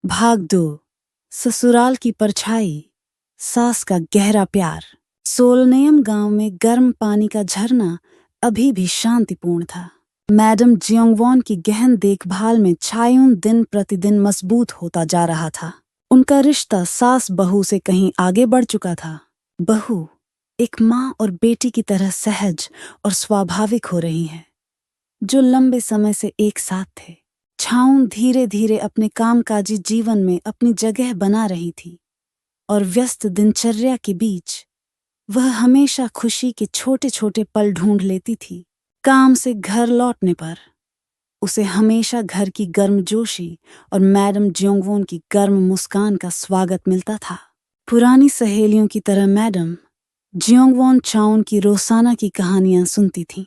भाग दो, ससुराल की परछाई, सास का गहरा प्यार। सोलनेयम गांव में गर्म पानी का झरना अभी भी शांतिपूर्ण था। मैडम जियोंगवॉन की गहन देखभाल में चायुन दिन प्रतिदिन मजबूत होता जा रहा था। उनका रिश्ता सास बहू से कहीं आगे बढ़ चुका था। बहू एक माँ और बेटी की तरह सहज और स्वाभाविक हो रही है, जो लंबे समय से एक साथ थे। छाउन धीरे धीरे अपने कामकाजी जीवन में अपनी जगह बना रही थी और व्यस्त दिनचर्या के बीच वह हमेशा खुशी के छोटे छोटे पल ढूंढ लेती थी। काम से घर लौटने पर उसे हमेशा घर की गर्मजोशी और मैडम जियोंगवॉन की गर्म मुस्कान का स्वागत मिलता था। पुरानी सहेलियों की तरह मैडम जियोंगवॉन चाउन की रोजाना की कहानियां सुनती थीं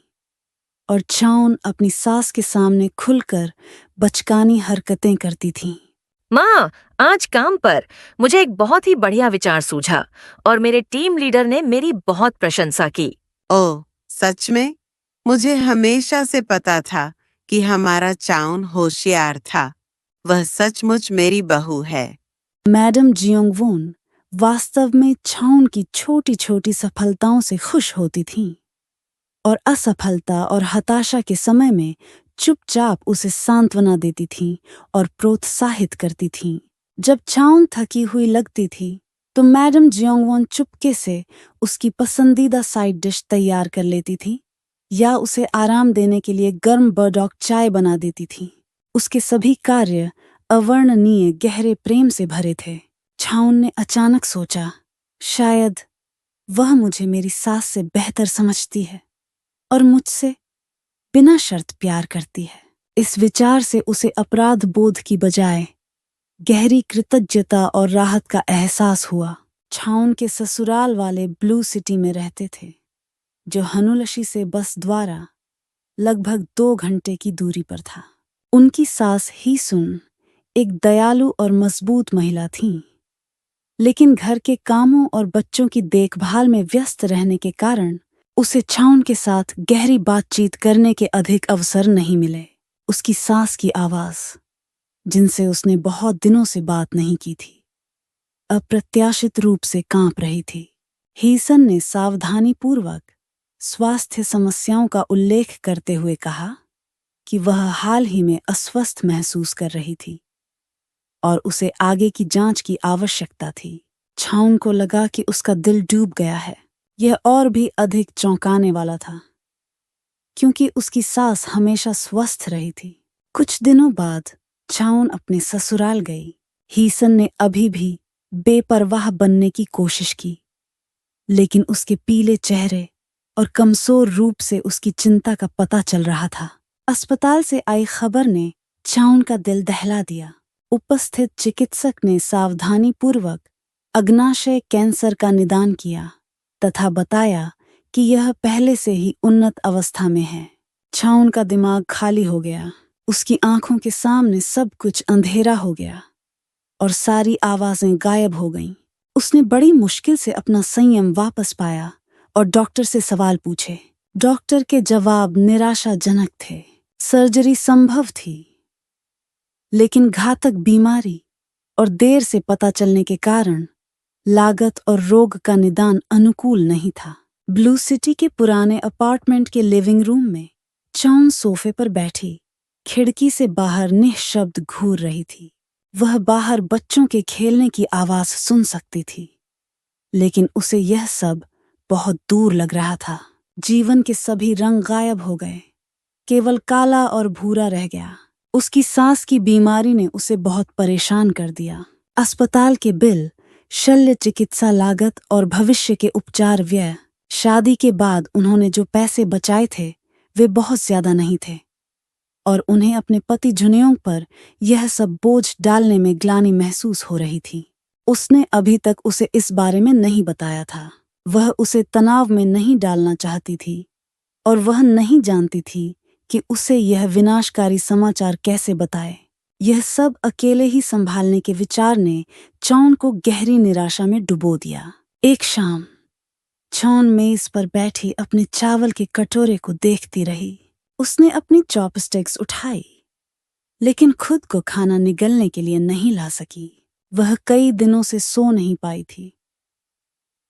और चाउन अपनी सास के सामने खुलकर बचकानी हरकतें करती थीं। माँ, आज काम पर मुझे एक बहुत ही बढ़िया विचार सूझा और मेरे टीम लीडर ने मेरी बहुत प्रशंसा की। ओह, सच में? मुझे हमेशा से पता था कि हमारा चाउन होशियार था। वह सचमुच मेरी बहू है। मैडम जियोंगवॉन वास्तव में चाउन की छोटी छोटी सफलताओं से खुश होती थीं और असफलता और हताशा के समय में चुपचाप उसे सांत्वना देती थीं और प्रोत्साहित करती थीं। जब चाउन थकी हुई लगती थी तो मैडम जियोंगवॉन चुपके से उसकी पसंदीदा साइड डिश तैयार कर लेती थी या उसे आराम देने के लिए गर्म बर्डॉक चाय बना देती थी। उसके सभी कार्य अवर्णनीय गहरे प्रेम से भरे थे। छाउन ने अचानक सोचा, शायद वह मुझे मेरी सास से बेहतर समझती है और मुझसे बिना शर्त प्यार करती है। इस विचार से उसे अपराध बोध की बजाय गहरी कृतज्ञता और राहत का एहसास हुआ। छाउन के ससुराल वाले ब्लू सिटी में रहते थे, जो हनुलशी से बस द्वारा लगभग 2 घंटे की दूरी पर था। उनकी सास हीसुन एक दयालु और मजबूत महिला थीं, लेकिन घर के कामों और बच्चों की देखभाल में व्यस्त रहने के कारण उसे छाउन के साथ गहरी बातचीत करने के अधिक अवसर नहीं मिले। उसकी सास की आवाज, जिनसे उसने बहुत दिनों से बात नहीं की थी, अप्रत्याशित रूप से कांप रही थी। हीसन ने सावधानीपूर्वक स्वास्थ्य समस्याओं का उल्लेख करते हुए कहा कि वह हाल ही में अस्वस्थ महसूस कर रही थी और उसे आगे की जांच की आवश्यकता थी। छाउन को लगा कि उसका दिल डूब गया है। यह और भी अधिक चौंकाने वाला था, क्योंकि उसकी सास हमेशा स्वस्थ रही थी। कुछ दिनों बाद छाउन अपने ससुराल गई। हीसन ने अभी भी बेपरवाह बनने की कोशिश की, लेकिन उसके पीले चेहरे और कमजोर रूप से उसकी चिंता का पता चल रहा था। अस्पताल से आई खबर ने छाउन का दिल दहला दिया। उपस्थित चिकित्सक ने सावधानीपूर्वक अग्नाशय कैंसर का निदान किया तथा बताया कि यह पहले से ही उन्नत अवस्था में है। छाउन का दिमाग खाली हो गया। उसकी आंखों के सामने सब कुछ अंधेरा हो गया और सारी आवाजें गायब हो गईं। उसने बड़ी मुश्किल से अपना संयम वापस पाया और डॉक्टर से सवाल पूछे। डॉक्टर के जवाब निराशाजनक थे। सर्जरी संभव थी, लेकिन घातक बीमारी और देर से पता चलने के कारण लागत और रोग का निदान अनुकूल नहीं था। ब्लू सिटी के पुराने अपार्टमेंट के लिविंग रूम में चाउन सोफे पर बैठी खिड़की से बाहर निःशब्द घूर रही थी। वह बाहर बच्चों के खेलने की आवाज सुन सकती थी, लेकिन उसे यह सब बहुत दूर लग रहा था। जीवन के सभी रंग गायब हो गए, केवल काला और भूरा रह गया। उसकी सास की बीमारी ने उसे बहुत परेशान कर दिया। अस्पताल के बिल, शल्य चिकित्सा लागत और भविष्य के उपचार व्यय। शादी के बाद उन्होंने जो पैसे बचाए थे वे बहुत ज्यादा नहीं थे और उन्हें अपने पति जुनियों पर यह सब बोझ डालने में ग्लानि महसूस हो रही थी। उसने अभी तक उसे इस बारे में नहीं बताया था। वह उसे तनाव में नहीं डालना चाहती थी और वह नहीं जानती थी कि उसे यह विनाशकारी समाचार कैसे बताए। यह सब अकेले ही संभालने के विचार ने चाउन को गहरी निराशा में डुबो दिया। एक शाम चाउन मेज पर बैठी अपने चावल के कटोरे को देखती रही। उसने अपनी चॉपस्टिक्स उठाई लेकिन खुद को खाना निगलने के लिए नहीं ला सकी। वह कई दिनों से सो नहीं पाई थी,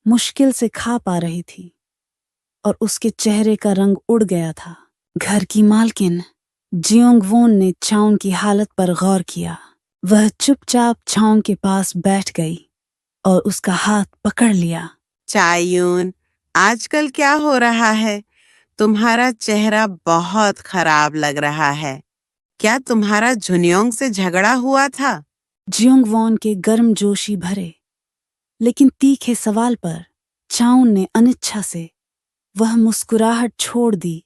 मुश्किल से खा पा रही थी और उसके चेहरे का रंग उड़ गया था। घर की मालकिन जियोंगवोन ने चाउन की हालत पर गौर किया। वह चुपचाप चाउन के पास बैठ गई और उसका हाथ पकड़ लिया। चायून, आजकल क्या हो रहा है? तुम्हारा चेहरा बहुत खराब लग रहा है। क्या तुम्हारा झुनियोंग से झगड़ा हुआ था? जियोंगवोन के गर्मजोशी भरे लेकिन तीखे सवाल पर चाउन ने अनिच्छा से वह मुस्कुराहट छोड़ दी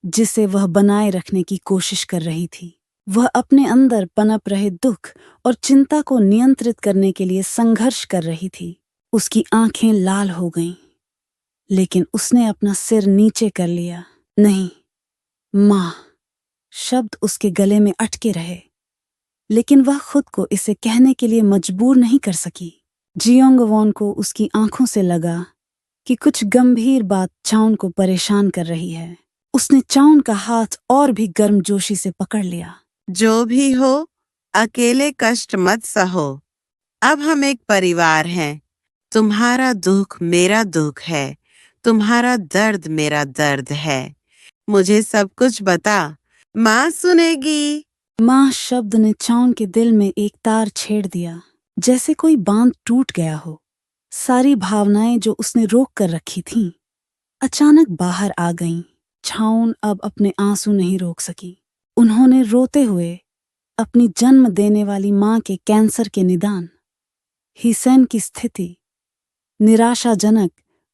जिसे वह बनाए रखने की कोशिश कर रही थी। वह अपने अंदर पनप रहे दुख और चिंता को नियंत्रित करने के लिए संघर्ष कर रही थी। उसकी आंखें लाल हो गईं, लेकिन उसने अपना सिर नीचे कर लिया। नहीं, माँ, शब्द उसके गले में अटके रहे, लेकिन वह खुद को इसे कहने के लिए मजबूर नहीं कर सकी। जियोंगवोन को उसकी आंखों से लगा कि कुछ गंभीर बात चाउन को परेशान कर रही है। उसने चाउन का हाथ और भी गर्मजोशी से पकड़ लिया। जो भी हो, अकेले कष्ट मत सहो। अब हम एक परिवार हैं। तुम्हारा दुख मेरा दुख है, तुम्हारा दर्द मेरा दर्द है। मुझे सब कुछ बता, माँ सुनेगी। माँ शब्द ने चाउन के दिल में एक तार छेड़ दिया, जैसे कोई बांध टूट गया हो। सारी भावनाएं जो उसने रोक कर रखी थीं, अचानक बाहर आ गईं। चाउन अब अपने आंसू नहीं रोक सकी। उन्होंने रोते हुए अपनी जन्म देने वाली माँ के कैंसर के निदान, हिसेन की स्थिति, निराशाजनक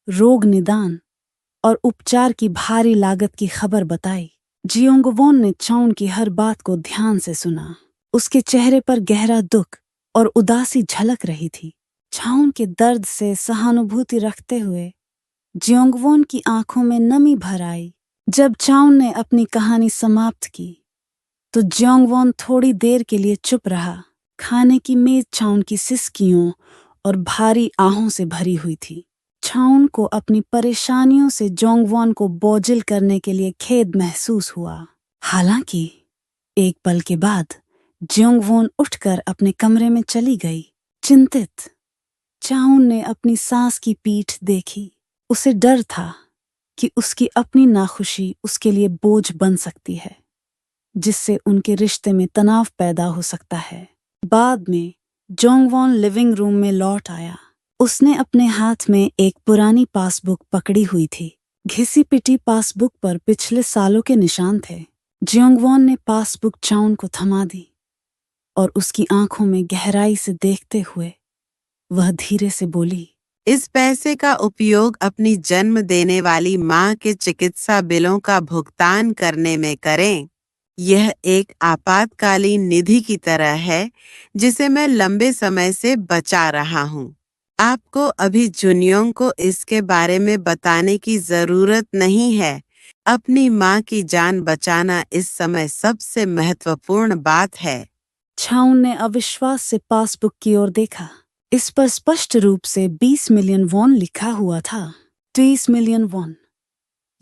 रोग निदान और उपचार की भारी लागत की खबर बताई। जियोंगवोन ने चाउन की हर बात को ध्यान से सुना। उसके चेहरे पर गहरा दुख और उदासी झलक रही थी। चाउन के दर्द से सहानुभूति रखते हुए जियोंगवोन की आंखों में नमी भर आई। जब चाउन ने अपनी कहानी समाप्त की तो जियोंगवोन थोड़ी देर के लिए चुप रहा। खाने की मेज चाउन की सिसकियों और भारी आहों से भरी हुई थी। चाउन को अपनी परेशानियों से जियोंगवोन को बोझिल करने के लिए खेद महसूस हुआ। हालांकि एक पल के बाद जियोंगवोन उठकर अपने कमरे में चली गई, चिंतित। चाउन ने अपनी सास की पीठ देखी। उसे डर था कि उसकी अपनी नाखुशी उसके लिए बोझ बन सकती है, जिससे उनके रिश्ते में तनाव पैदा हो सकता है। बाद में जियोंगवोन लिविंग रूम में लौट आया। उसने अपने हाथ में एक पुरानी पासबुक पकड़ी हुई थी। घिसी पिटी पासबुक पर पिछले सालों के निशान थे। जियोंगवोन ने पासबुक चाउन को थमा दी और उसकी आंखों में गहराई से देखते हुए वह धीरे से बोली, इस पैसे का उपयोग अपनी जन्म देने वाली माँ के चिकित्सा बिलों का भुगतान करने में करें। यह एक आपातकालीन निधि की तरह है जिसे मैं लंबे समय से बचा रहा हूँ। आपको अभी जुनियोंग को इसके बारे में बताने की जरूरत नहीं है। अपनी माँ की जान बचाना इस समय सबसे महत्वपूर्ण बात है। चाउन ने अविश्वास से पासबुक की ओर देखा। इस पर स्पष्ट रूप से 20 मिलियन वॉन लिखा हुआ था। 30 मिलियन वॉन।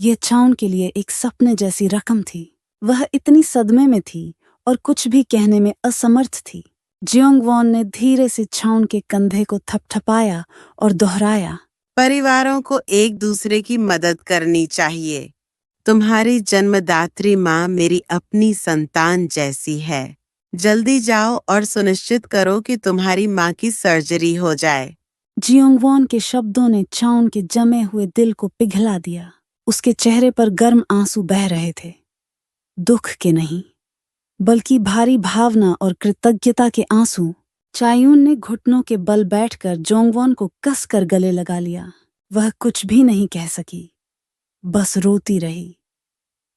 यह चाउन के लिए एक सपने जैसी रकम थी। वह इतनी सदमे में थी और कुछ भी कहने में असमर्थ थी। जियोंगवोन ने धीरे से चाउन के कंधे को थपथपाया और दोहराया, परिवारों को एक दूसरे की मदद करनी चाहिए। तुम्हारी जन्मदात्री माँ मेरी अपनी संतान जैसी है। जल्दी जाओ और सुनिश्चित करो कि तुम्हारी माँ की सर्जरी हो जाए। जियोंगवोन के शब्दों ने चाउन के जमे हुए दिल को पिघला दिया। उसके चेहरे पर गर्म आंसू बह रहे थे, दुख के नहीं बल्कि भारी भावना और कृतज्ञता के आंसू। चायून ने घुटनों के बल बैठकर जियोंगवोन को कसकर गले लगा लिया। वह कुछ भी नहीं कह सकी, बस रोती रही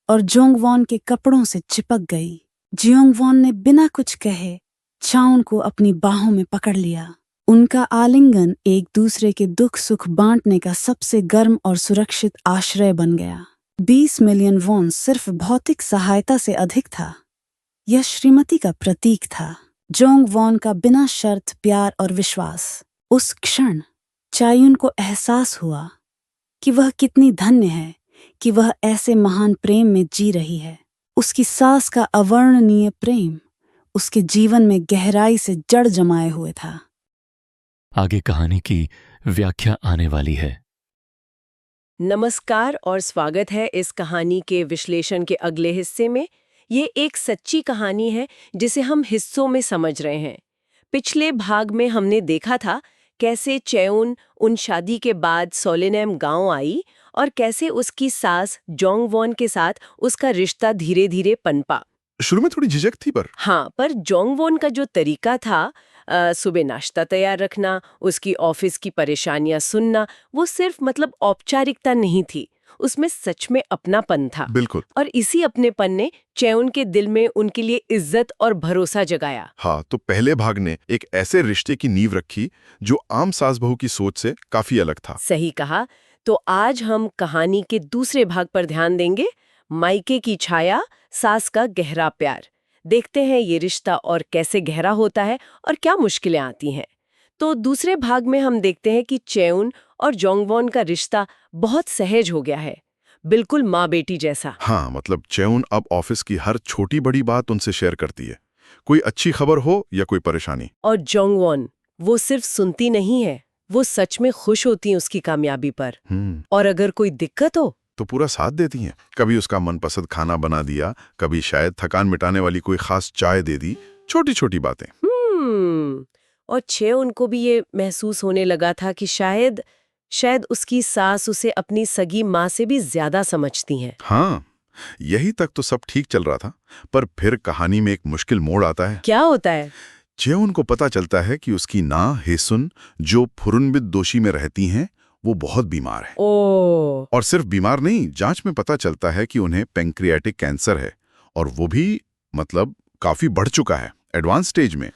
और जियोंगवोन के कपड़ों से चिपक गई। जियोंगवोन ने बिना कुछ कहे चाउन को अपनी बाहों में पकड़ लिया। उनका आलिंगन एक दूसरे के दुख सुख बांटने का सबसे गर्म और सुरक्षित आश्रय बन गया। 20 मिलियन वॉन सिर्फ भौतिक सहायता से अधिक था। यह श्रीमती का प्रतीक था, जियोंगवोन का बिना शर्त प्यार और विश्वास। उस क्षण चायून को एहसास हुआ कि वह कितनी धन्य है कि वह ऐसे महान प्रेम में जी रही है। उसकी सास का अवर्णनीय प्रेम उसके जीवन में गहराई से जड़ जमाए हुए था। आगे कहानी की व्याख्या आने वाली है। नमस्कार और स्वागत है इस कहानी के विश्लेषण के अगले हिस्से में। ये एक सच्ची कहानी है जिसे हम हिस्सों में समझ रहे हैं। पिछले भाग में हमने देखा था कैसे चेउन उन शादी के बाद सोलिनेम गांव आई और कैसे उसकी सास जोंगवॉन के साथ उसका रिश्ता धीरे धीरे पनपा। शुरू में थोड़ी झिझक थी पर जोंगवॉन का जो तरीका था, सुबह नाश्ता तैयार रखना, उसकी ऑफिस की परेशानियां सुनना, वो सिर्फ औपचारिकता नहीं थी, उसमें सच में अपनापन था। बिल्कुल। और इसी अपनेपन ने चेउन के दिल में उनके लिए इज्जत और भरोसा जगाया। हाँ, तो पहले भाग ने एक ऐसे रिश्ते की नींव रखी जो आम सास बहू की सोच से काफी अलग था। सही कहा। तो आज हम कहानी के दूसरे भाग पर ध्यान देंगे, मायके की छाया, सास का गहरा प्यार। देखते हैं ये रिश्ता और कैसे गहरा होता है और क्या मुश्किलें आती हैं। तो दूसरे भाग में हम देखते हैं कि चेउन और जोंगवॉन का रिश्ता बहुत सहज हो गया है, बिल्कुल माँ बेटी जैसा। हाँ, मतलब चेउन अब ऑफिस की हर छोटी बड़ी बात उनसे शेयर करती है, कोई अच्छी खबर हो या कोई परेशानी। और जोंगवॉन वो सिर्फ सुनती नहीं है, वो सच में खुश होती है उसकी कामयाबी पर। और अगर कोई दिक्कत हो तो पूरा साथ देती हैं। कभी उसका मनपसंद खाना बना दिया, कभी शायद थकान मिटाने वाली कोई खास चाय दे दी, छोटी छोटी बातें। और चेउन को भी ये महसूस होने लगा था कि शायद उसकी सास उसे अपनी सगी माँ से भी ज्यादा समझती हैं। हाँ, यही तक तो सब ठीक चल रहा था, पर फिर कहानी में एक मुश्किल मोड़ आता है। क्या होता है? चेउन को पता चलता है कि उसकी नां हेसुन, जो फुरुनबित दोषी में रहती हैं, वो बहुत बीमार है। और सिर्फ बीमार नहीं, जांच में पता चलता है कि उन्हें पैंक्रियाटिक कैंसर है, और वो भी काफी बढ़ चुका है, एडवांस स्टेज में।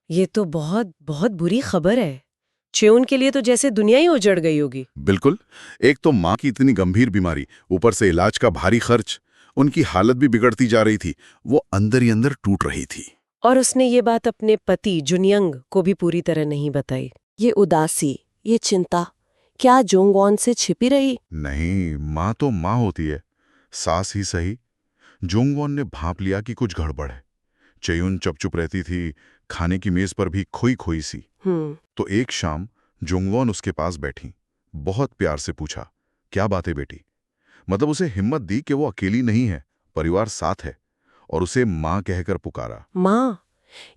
ये तो बहुत बहुत बुरी खबर है। चेउन के लिए तो जैसे दुनिया ही उजड़ गई होगी। बिल्कुल। एक तो माँ की इतनी गंभीर बीमारी, ऊपर से इलाज का भारी खर्च, उनकी हालत भी बिगड़ती जा रही थी, वो अंदर ही अंदर टूट रही थी। और उसने ये बात अपने पति जुनियंग को भी पूरी तरह नहीं बताई। ये उदासी, ये चिंता क्या जोंगवॉन से छिपी रही? नहीं, माँ तो माँ होती है, सास ही सही। जोंगवॉन ने भांप लिया कि कुछ गड़बड़ है। चेयुन चुप रहती थी, खाने की मेज पर भी खोई खोई सी। तो एक शाम जोंगवॉन उसके पास बैठी, बहुत प्यार से पूछा, क्या बात है बेटी? उसे हिम्मत दी कि वो अकेली नहीं है, परिवार साथ है, और उसे माँ कहकर पुकारा। माँ,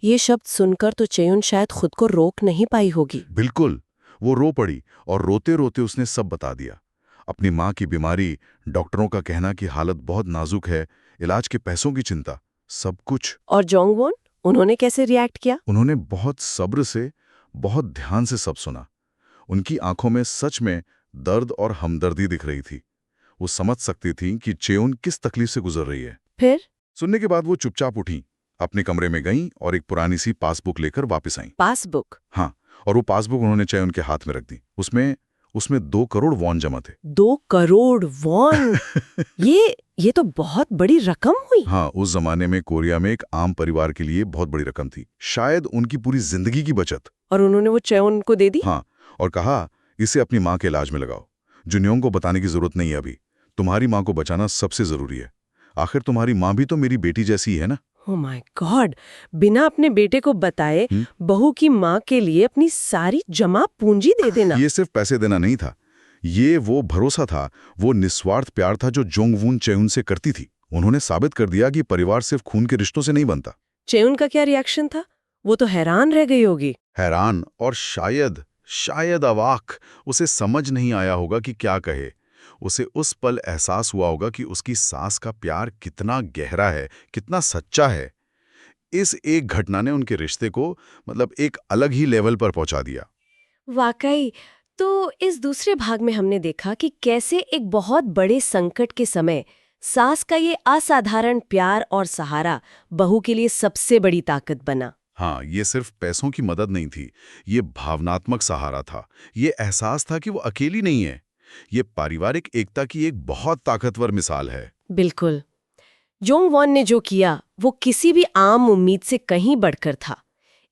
ये शब्द सुनकर तो चेयुन शायद खुद को रोक नहीं पाई होगी। बिल्कुल, वो रो पड़ी और रोते रोते उसने सब बता दिया। अपनी माँ की बीमारी, डॉक्टरों का कहना कि हालत बहुत नाजुक है, इलाज के पैसों की चिंता, सब कुछ। और जोंगवॉन, उन्होंने कैसे रिएक्ट किया? उन्होंने बहुत सब्र से, बहुत ध्यान से सब सुना। उनकी आंखों में सच में दर्द और हमदर्दी दिख रही थी। वो समझ सकती थी कि चेउन किस तकलीफ से गुजर रही है। फिर सुनने के बाद वो चुपचाप उठी, अपने कमरे में गईं और एक पुरानी सी पासबुक लेकर वापस आईं। पासबुक? हाँ, और वो पासबुक उन्होंने चेउन के हाथ में रख दी। उसमें 2 करोड़ वॉन जमा थे। 2 करोड़ वॉन? ये तो बहुत बड़ी रकम हुई। हाँ, उस जमाने में कोरिया में एक आम परिवार के लिए बहुत बड़ी रकम थी, शायद उनकी पूरी जिंदगी की बचत। और उन्होंने वो चेउन को दे दी? हाँ, और कहा, इसे अपनी माँ के इलाज में लगाओ। जुनियोंग को बताने की जरूरत नहीं है अभी, तुम्हारी माँ को बचाना सबसे जरूरी है। आखिर तुम्हारी माँ भी तो मेरी बेटी जैसी ही है ना। ओह माय गॉड, बिना अपने बेटे को बताए बहू की माँ के लिए अपनी सारी जमा पूंजी दे देना। ये सिर्फ पैसे देना नहीं था, ये वो भरोसा था, वो निस्वार्थ प्यार था जो जोंगवून चेउन से करती थी। उन्होंने साबित कर दिया कि परिवार सिर्फ खून के रिश्तों से नहीं बनता। चेउन का क्या रिएक्शन था? वो तो हैरान रह गई होगी। हैरान और शायद अवाक। उसे समझ नहीं आया होगा कि क्या कहे। उसे उस पल एहसास हुआ होगा कि उसकी सास का प्यार कितना गहरा है, कितना सच्चा है। इस एक घटना ने उनके रिश्ते को एक अलग ही लेवल पर पहुंचा दिया। वाकई। तो इस दूसरे भाग में हमने देखा कि कैसे एक बहुत बड़े संकट के समय सास का ये असाधारण प्यार और सहारा बहू के लिए सबसे बड़ी ताकत बना। हाँ, ये सिर्फ पैसों की मदद नहीं थी, ये भावनात्मक सहारा था। ये एहसास था कि वो अकेली नहीं है। ये पारिवारिक एकता की एक बहुत ताकतवर मिसाल है। बिल्कुल। जोंगवॉन ने जो किया वो किसी भी आम उम्मीद से कहीं बढ़कर था।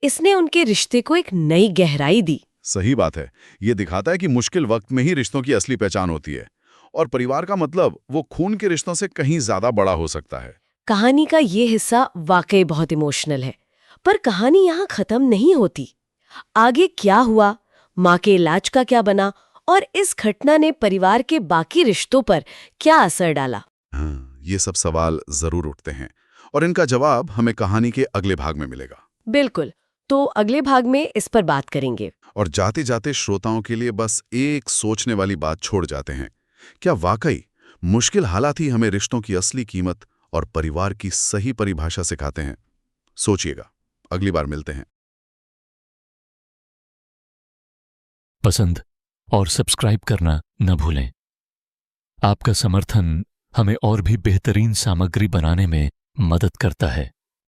इसने उनके रिश्ते को एक नई गहराई दी। सही बात है। ये दिखाता है कि मुश्किल वक्त में ही रिश्तों की असली पहचान होती है, और परिवार का वो खून के रिश्तों से कहीं ज्यादा बड़ा हो सकता है। कहानी का ये हिस्सा वाकई बहुत इमोशनल है। पर कहानी यहाँ खत्म नहीं होती। आगे क्या हुआ, माँ के इलाज का क्या बना और इस घटना ने परिवार के बाकी रिश्तों पर क्या असर डाला? हाँ, ये सब सवाल जरूर उठते हैं और इनका जवाब हमें कहानी के अगले भाग में मिलेगा। बिल्कुल, तो अगले भाग में इस पर बात करेंगे। और जाते जाते श्रोताओं के लिए बस एक सोचने वाली बात छोड़ जाते हैं, क्या वाकई मुश्किल हालात ही हमें रिश्तों की असली कीमत और परिवार की सही परिभाषा सिखाते हैं? सोचिएगा, अगली बार मिलते हैं। पसंद और सब्सक्राइब करना न भूलें। आपका समर्थन हमें और भी बेहतरीन सामग्री बनाने में मदद करता है।